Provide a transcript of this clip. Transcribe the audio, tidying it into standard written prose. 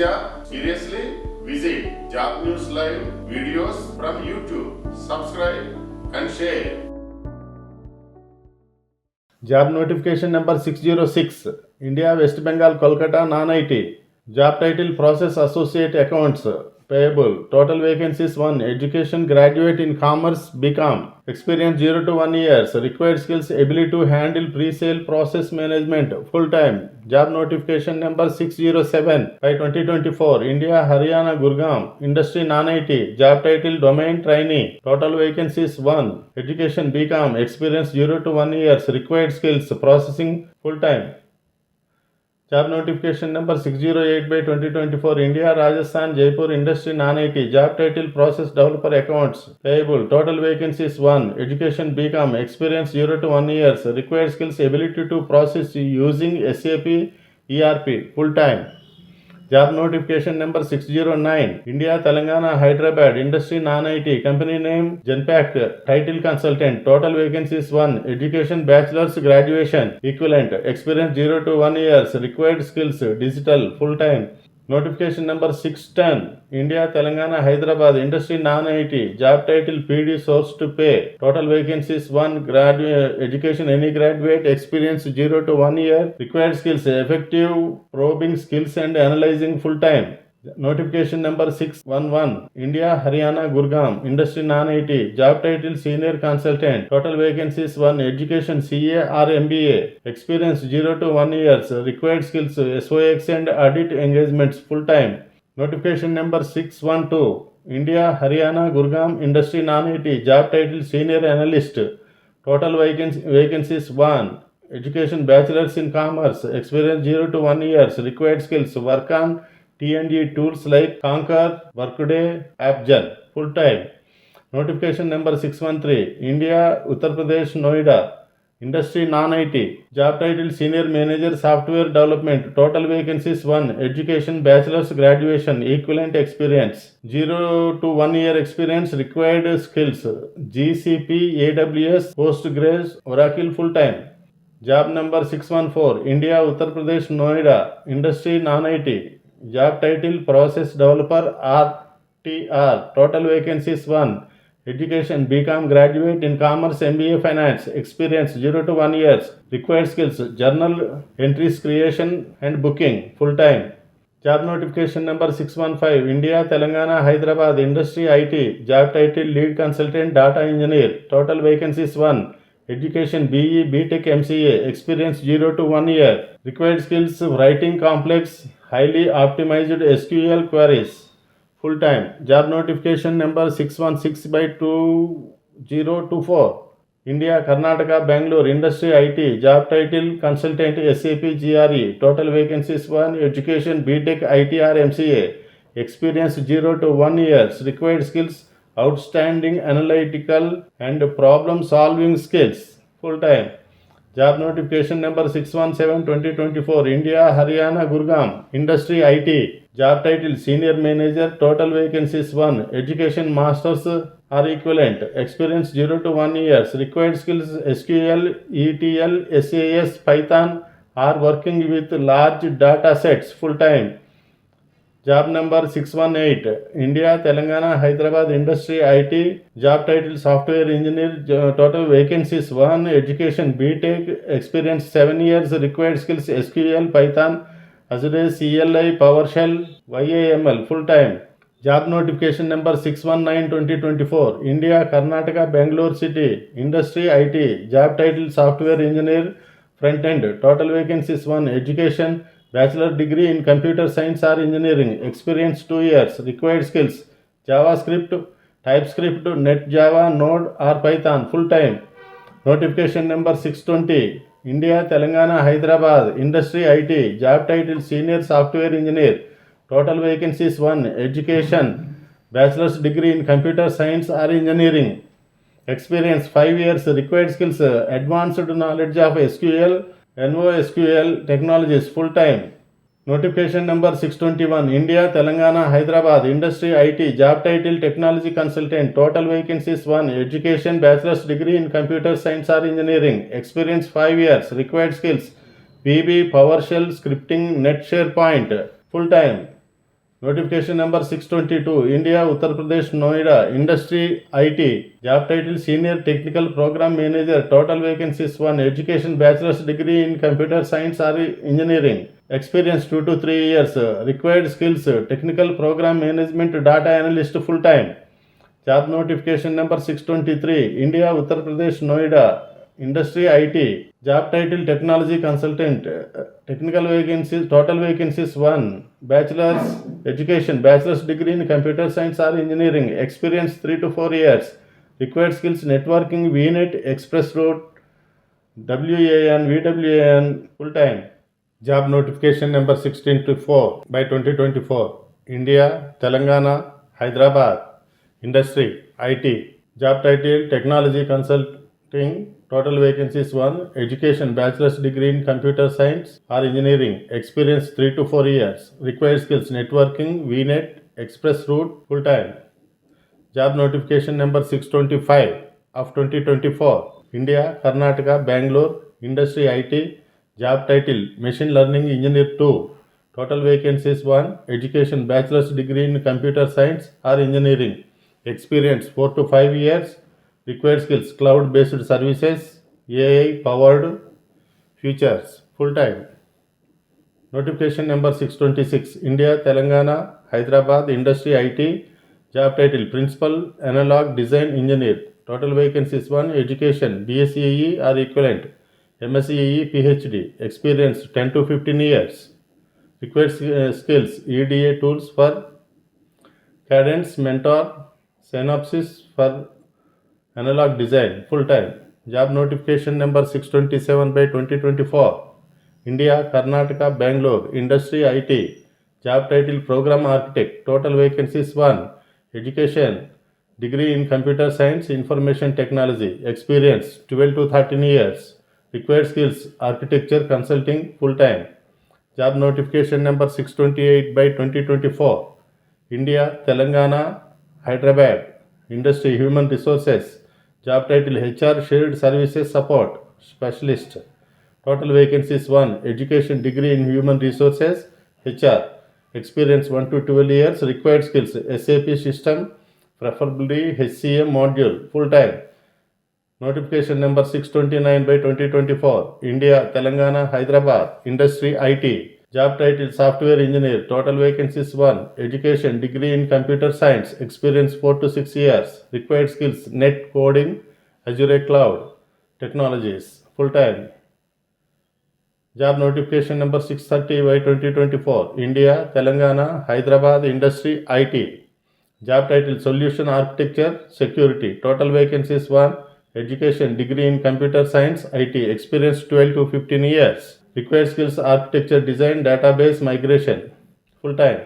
job? Seriously? Visit Job News Live videos from YouTube. Subscribe and share. Job notification number 606, India West Bengal Kolkata non-IT. Job title Process Associate Accounts Payable. Total vacancies 1. Education graduate in Commerce BCom. Experience 0 to 1 years. Required skills ability to handle pre-sale process management full time. Job notification number 607 by 2024. India Haryana Gurgaon. Industry non-IT. Job title Domain Trainee. Total vacancies 1. Education BCom. Experience 0 to 1 years. Required skills processing full time. Job notification number 608 by 2024. India Rajasthan Jaipur Industry non-IT. Job title Process Developer Accounts Payable. Total vacancies 1. Education BCom. Experience 0 to 1 years. Required skills ability to process using SAP ERP full time. Job notification number 609. India Telangana Hyderabad Industry non-IT. Company name Genpact. Title Consultant. Total vacancies 1. Education Bachelor's Graduation Equivalent. Experience 0 to 1 years. Required skills Digital full time. Notification number 610. India Telangana Hyderabad Industry non-IT. Job title PD Source to Pay. Total vacancies 1. Education any graduate. Experience 0 to 1 year. Required skills effective probing skills and analyzing full time. Notification number 611. India Haryana Gurgaon Industry non-IT. Job title Senior Consultant. Total vacancies 1. Education CA or MBA. Experience 0 to 1 years. Required skills SOX and audit engagements full time. Notification number 612. India Haryana Gurgaon Industry non-IT. Job title Senior Analyst. Total vacancies 1. Education Bachelor's in Commerce. Experience 0 to 1 years. Required skills work on T&E tools like Concur, Workday, AppGen full time. Notification number 613. India Uttar Pradesh Noida Industry non-IT. Job title Senior Manager Software Development. Total vacancies 1. Education Bachelor's Graduation Equivalent Experience 0 to 1 year experience. Required skills GCP, AWS, Postgres, Oracle full time. Job number 614. India Uttar Pradesh Noida Industry non-IT. Job title Process Developer RTR. Total vacancies 1. Education BCom graduate in Commerce MBA Finance. Experience 0 to 1 years. Required skills journal entries creation and booking full time. Job notification number 615. India Telangana Hyderabad Industry IT. Job title Lead Consultant Data Engineer. Total vacancies 1. Education BE BTech MCA. Experience 0 to 1 year. Required skills writing complex highly optimized SQL queries full time. Job notification number 616 by 2024. India Karnataka Bangalore Industry IT. Job title Consultant SAP GRE. Total vacancies 1. Education BTech ITR MCA. Experience 0 to 1 years. Required skills outstanding analytical and problem solving skills full time. Job notification number 617 2024. India Haryana Gurgaon Industry IT. Job title Senior Manager. Total vacancies 1. Education Masters or equivalent. Experience 0 to 1 years. Required skills SQL, ETL, SAS, Python or working with large data sets full time. Job number 618. India Telangana Hyderabad Industry IT. Job title Software Engineer. Total vacancies 1. Education BTech. Experience 7 years. Required skills SQL, Python, Azure, CLI, PowerShell, YAML full time. Job notification number 619 2024. India Karnataka Bangalore City Industry IT. Job title Software Engineer Front End. Total vacancies 1. Education Bachelor degree in Computer Science or Engineering. Experience 2 years. Required skills JavaScript, TypeScript, NetJava, Node or Python full time. Notification number 620. India Telangana Hyderabad Industry IT. Job title Senior Software Engineer. Total vacancies 1. Education Bachelor's degree in Computer Science or Engineering. Experience 5 years. Required skills advanced knowledge of SQL, NoSQL technologies full time. Notification number 621. India Telangana Hyderabad Industry IT. Job title Technology Consultant. Total vacancies 1. Education Bachelor's degree in Computer Science or Engineering. Experience 5 years. Required skills VB, PowerShell, scripting, Net SharePoint full time. Notification number 622, India, Uttar Pradesh, Noida, Industry, IT, job title Senior Technical Program Manager, total vacancies 1, education bachelor's degree in computer science or engineering, experience 2 to 3 years, required skills, technical program management, data analyst full time. Job notification number 623, India, Uttar Pradesh, Noida, Industry, IT, job title Technology Consultant, technical vacancies, total vacancies 1, bachelor's education, bachelor's degree in computer science or engineering, experience 3 to 4 years, required skills networking, VNet, Express Route, WAN, VWAN, full time. Job notification number 1624 by 2024, India, Telangana, Hyderabad, Industry, IT, job title Technology Consulting, total vacancies 1, education bachelor's degree in computer science or engineering, experience 3 to 4 years, required skills networking, VNet, Express Route, full time. Job notification number 625 of 2024, India, Karnataka, Bangalore, Industry, IT, job title Machine Learning Engineer 2, total vacancies 1, education bachelor's degree in computer science or engineering, experience 4 to 5 years, required skills cloud based services, AI powered futures, full time. Notification number 626, India, Telangana, Hyderabad, Industry, IT, job title Principal Analog Design Engineer, total vacancies 1, education BSCE or equivalent, MSCE, PhD, experience 10 to 15 years, required skills EDA tools for Cadence, Mentor, Synopsys for analog design, full time. Job notification number 627 by 2024, India, Karnataka, Bangalore, Industry, IT, job title Program Architect, total vacancies 1, education degree in computer science, information technology, experience 12 to 13 years, required skills architecture consulting, full time. Job notification number 628 by 2024, India, Telangana, Hyderabad, Industry, Human Resources, job title HR Shared Services Support Specialist, total vacancies 1, education degree in Human Resources, HR, experience 1 to 12 years, required skills SAP system, preferably HCM module, full time. Notification number 629 by 2024, India, Telangana, Hyderabad, Industry, IT, job title Software Engineer, total vacancies 1, education degree in computer science, experience 4 to 6 years, required skills net coding, Azure Cloud Technologies, full time. Job notification number 630 by 2024, India, Telangana, Hyderabad, Industry, IT, job title Solution Architecture Security, total vacancies 1, education degree in computer science, IT, experience 12 to 15 years, required skills architecture design, database migration, full time.